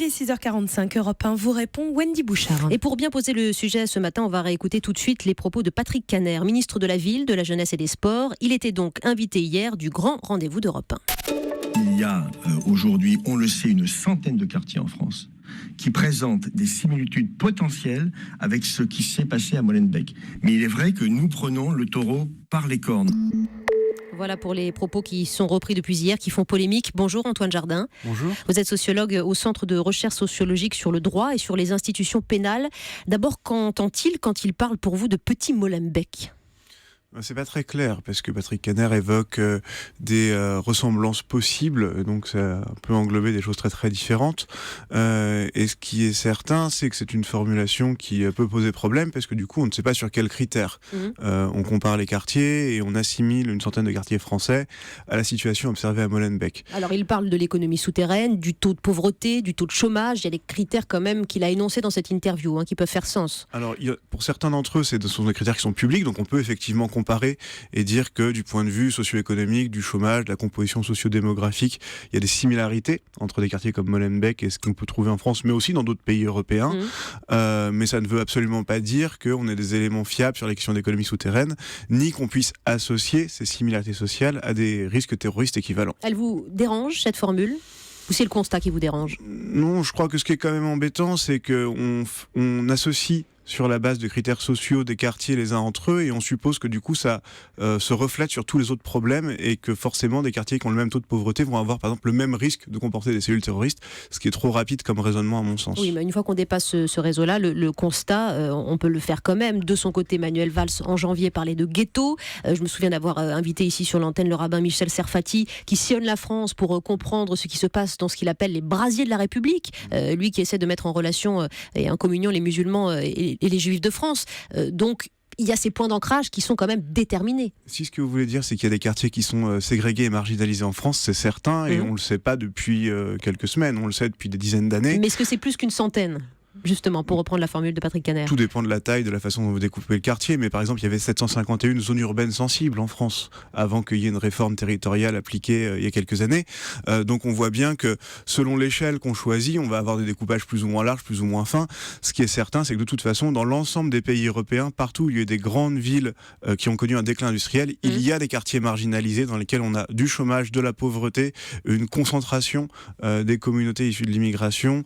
est 6h45, Europe 1 vous répond, Wendy Bouchard. Et pour bien poser le sujet ce matin, on va réécouter tout de suite les propos de Patrick Caner, ministre de la Ville, de la Jeunesse et des Sports. Il était donc invité hier du grand rendez-vous d'Europe 1. Il y a aujourd'hui, on le sait, une centaine de quartiers en France qui présentent des similitudes potentielles avec ce qui s'est passé à Molenbeek. Mais il est vrai que nous prenons le taureau par les cornes. Voilà pour les propos qui sont repris depuis hier, qui font polémique. Bonjour Antoine Jardin. Bonjour. Vous êtes sociologue au Centre de recherche sociologique sur le droit et sur les institutions pénales. D'abord, qu'entend-il quand il parle pour vous de petit Molenbeek ? C'est pas très clair parce que Patrick Caner évoque des ressemblances possibles, donc ça peut englober des choses très très différentes. Et ce qui est certain, c'est que c'est une formulation qui peut poser problème parce que du coup on ne sait pas sur quels critères. On compare les quartiers et on assimile une centaine de quartiers français à la situation observée à Molenbeek. Alors il parle de l'économie souterraine, du taux de pauvreté, du taux de chômage. Il y a des critères quand même qu'il a énoncés dans cette interview qui peuvent faire sens. Alors pour certains d'entre eux, ce sont des critères qui sont publics, donc on peut effectivement comparer et dire que du point de vue socio-économique, du chômage, de la composition socio-démographique, il y a des similarités entre des quartiers comme Molenbeek et ce qu'on peut trouver en France, mais aussi dans d'autres pays européens. Mais ça ne veut absolument pas dire qu'on ait des éléments fiables sur les questions d'économie souterraine, ni qu'on puisse associer ces similarités sociales à des risques terroristes équivalents. Elle vous dérange, cette formule ? Ou c'est le constat qui vous dérange ? Non, je crois que ce qui est quand même embêtant, c'est qu'on associe sur la base de critères sociaux des quartiers les uns entre eux et on suppose que du coup ça se reflète sur tous les autres problèmes et que forcément des quartiers qui ont le même taux de pauvreté vont avoir par exemple le même risque de comporter des cellules terroristes, ce qui est trop rapide comme raisonnement à mon sens. Oui, mais une fois qu'on dépasse ce réseau-là, le constat, on peut le faire quand même. De son côté, Manuel Valls en janvier parlait de ghetto. Je me souviens d'avoir invité ici sur l'antenne le rabbin Michel Serfati qui sillonne la France pour comprendre ce qui se passe dans ce qu'il appelle les brasiers de la République. Lui qui essaie de mettre en relation et en communion les musulmans et les juifs de France. Donc, il y a ces points d'ancrage qui sont quand même déterminés. Si ce que vous voulez dire, c'est qu'il y a des quartiers qui sont ségrégés et marginalisés en France, c'est certain, et on ne le sait pas depuis quelques semaines, on le sait depuis des dizaines d'années. Mais est-ce que c'est plus qu'une centaine ? Justement, pour reprendre la formule de Patrick Caner. Tout dépend de la taille, de la façon dont vous découpez le quartier, mais par exemple, il y avait 751 zones urbaines sensibles en France, avant qu'il y ait une réforme territoriale appliquée il y a quelques années. Donc on voit bien que selon l'échelle qu'on choisit, on va avoir des découpages plus ou moins larges, plus ou moins fins. Ce qui est certain, c'est que de toute façon, dans l'ensemble des pays européens, partout où il y a des grandes villes qui ont connu un déclin industriel, il y a des quartiers marginalisés dans lesquels on a du chômage, de la pauvreté, une concentration des communautés issues de l'immigration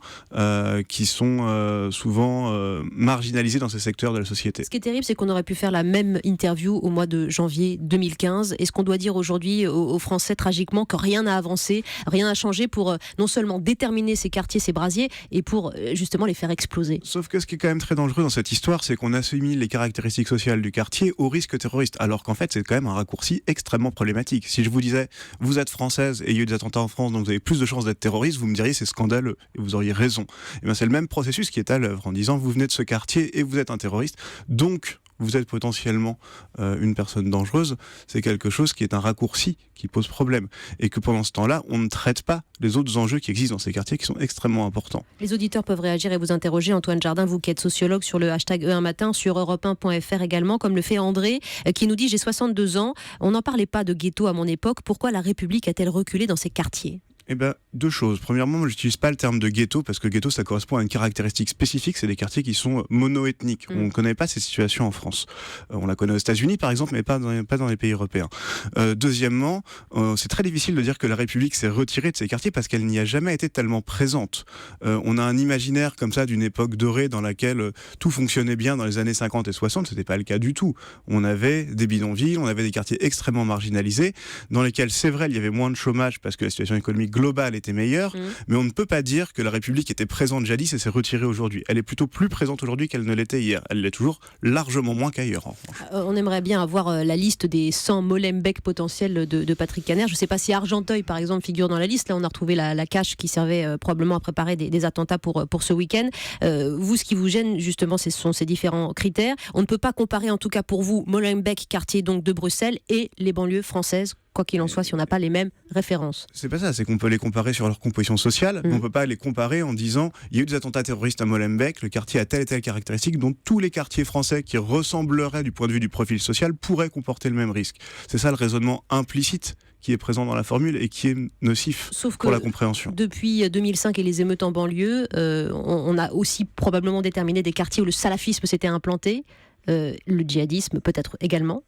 qui sont souvent marginalisés dans ces secteurs de la société. Ce qui est terrible, c'est qu'on aurait pu faire la même interview au mois de janvier 2015. Est-ce qu'on doit dire aujourd'hui aux Français tragiquement que rien n'a avancé, rien n'a changé pour non seulement déterminer ces quartiers, ces brasiers, et pour justement les faire exploser ? Sauf que ce qui est quand même très dangereux dans cette histoire, c'est qu'on assimile les caractéristiques sociales du quartier au risque terroriste, alors qu'en fait c'est quand même un raccourci extrêmement problématique. Si je vous disais, vous êtes française et il y a eu des attentats en France, donc vous avez plus de chances d'être terroriste, vous me diriez c'est scandaleux, et vous auriez raison. Et bien c'est le même processus qui est à l'œuvre en disant vous venez de ce quartier et vous êtes un terroriste, donc vous êtes potentiellement une personne dangereuse. C'est quelque chose qui est un raccourci qui pose problème et que pendant ce temps-là on ne traite pas les autres enjeux qui existent dans ces quartiers qui sont extrêmement importants. Les auditeurs peuvent réagir et vous interroger, Antoine Jardin, vous qui êtes sociologue, sur le hashtag E1matin, sur europe1.fr également, comme le fait André qui nous dit j'ai 62 ans, on n'en parlait pas de ghetto à mon époque, pourquoi la République a-t-elle reculé dans ces quartiers ? Eh bien, deux choses. Premièrement, moi, je n'utilise pas le terme de ghetto parce que ghetto, ça correspond à une caractéristique spécifique. C'est des quartiers qui sont mono-ethniques. On ne connaît pas ces situations en France. On la connaît aux États-Unis, par exemple, mais pas dans les pays européens. Deuxièmement, c'est très difficile de dire que la République s'est retirée de ces quartiers parce qu'elle n'y a jamais été tellement présente. On a un imaginaire comme ça d'une époque dorée dans laquelle tout fonctionnait bien dans les années 50 et 60. Ce n'était pas le cas du tout. On avait des bidonvilles, on avait des quartiers extrêmement marginalisés dans lesquels, c'est vrai, il y avait moins de chômage parce que la situation économique globale était meilleure, mais on ne peut pas dire que la République était présente jadis et s'est retirée aujourd'hui. Elle est plutôt plus présente aujourd'hui qu'elle ne l'était hier. Elle l'est toujours largement moins qu'ailleurs, en revanche. On aimerait bien avoir la liste des 100 Molenbeek potentiels de Patrick Caner. Je ne sais pas si Argenteuil, par exemple, figure dans la liste. Là, on a retrouvé la cache qui servait probablement à préparer des attentats pour ce week-end. Vous, ce qui vous gêne, justement, ce sont ces différents critères. On ne peut pas comparer, en tout cas pour vous, Molenbeek, quartier donc de Bruxelles, et les banlieues françaises, quoi qu'il en soit, si on n'a pas les mêmes références. C'est pas ça, c'est qu'on peut les comparer sur leur composition sociale, mais on peut pas les comparer en disant il y a eu des attentats terroristes à Molenbeek, le quartier a telle et telle caractéristique, dont tous les quartiers français qui ressembleraient du point de vue du profil social pourraient comporter le même risque. C'est ça le raisonnement implicite qui est présent dans la formule et qui est nocif Sauf pour que la compréhension. Depuis 2005 et les émeutes en banlieue, on a aussi probablement déterminé des quartiers où le salafisme s'était implanté, le djihadisme peut-être également.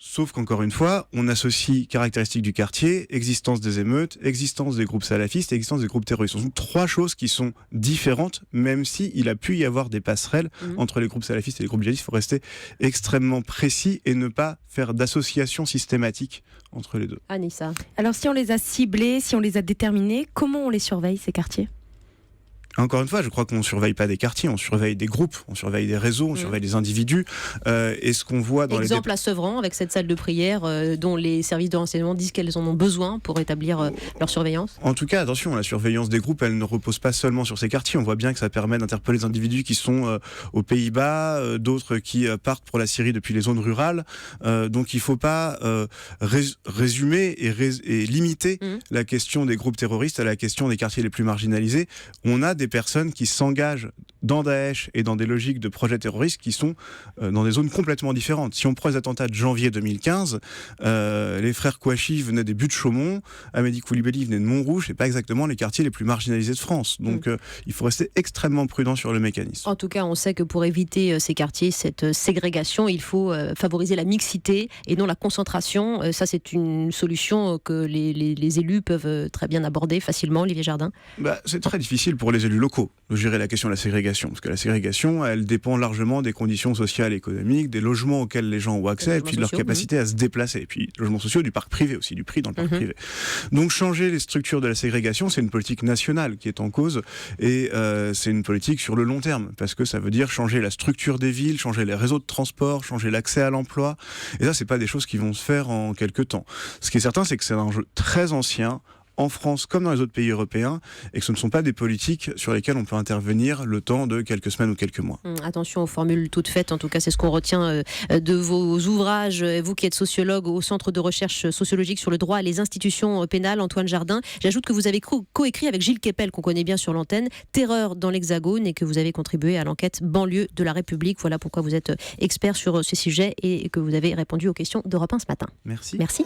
Sauf qu'encore une fois, on associe caractéristiques du quartier, existence des émeutes, existence des groupes salafistes et existence des groupes terroristes. Ce sont trois choses qui sont différentes, même si il a pu y avoir des passerelles entre les groupes salafistes et les groupes djihadistes. Il faut rester extrêmement précis et ne pas faire d'association systématique entre les deux. Anissa. Alors si on les a ciblés, si on les a déterminés, comment on les surveille ces quartiers ? Encore une fois, je crois qu'on ne surveille pas des quartiers, on surveille des groupes, on surveille des réseaux, on surveille des individus. Et ce qu'on voit dans Exemple à Sevran, avec cette salle de prière dont les services de renseignement disent qu'elles en ont besoin pour établir leur surveillance. En tout cas, attention, la surveillance des groupes, elle ne repose pas seulement sur ces quartiers. On voit bien que ça permet d'interpeller des individus qui sont aux Pays-Bas, d'autres qui partent pour la Syrie depuis les zones rurales. Donc il ne faut pas résumer et limiter la question des groupes terroristes à la question des quartiers les plus marginalisés. On a des personnes qui s'engagent dans Daesh et dans des logiques de projets terroristes qui sont dans des zones complètement différentes. Si on prend les attentats de janvier 2015, les frères Kouachi venaient des buttes de Chaumont, Amédi Koulibaly venait de Montrouge, c'est pas exactement les quartiers les plus marginalisés de France. Donc il faut rester extrêmement prudent sur le mécanisme. En tout cas, on sait que pour éviter ces quartiers, cette ségrégation, il faut favoriser la mixité et non la concentration. Ça, c'est une solution que les élus peuvent très bien aborder facilement, Olivier Jardin. C'est très difficile pour les élus locaux de gérer la question de la ségrégation, parce que la ségrégation, elle dépend largement des conditions sociales et économiques, des logements auxquels les gens ont accès, et puis de leur capacité à se déplacer, et puis logements sociaux, du parc privé aussi, du prix dans le parc privé. Donc changer les structures de la ségrégation, c'est une politique nationale qui est en cause, et c'est une politique sur le long terme, parce que ça veut dire changer la structure des villes, changer les réseaux de transport, changer l'accès à l'emploi, et ça, c'est pas des choses qui vont se faire en quelques temps. Ce qui est certain, c'est que c'est un enjeu très ancien, en France comme dans les autres pays européens, et que ce ne sont pas des politiques sur lesquelles on peut intervenir le temps de quelques semaines ou quelques mois. Attention aux formules toutes faites, en tout cas c'est ce qu'on retient de vos ouvrages. Vous qui êtes sociologue au Centre de recherche sociologique sur le droit et les institutions pénales, Antoine Jardin, j'ajoute que vous avez coécrit avec Gilles Kepel, qu'on connaît bien sur l'antenne, Terreur dans l'Hexagone, et que vous avez contribué à l'enquête Banlieue de la République. Voilà pourquoi vous êtes expert sur ces sujets et que vous avez répondu aux questions d'Europe 1 ce matin. Merci. Merci.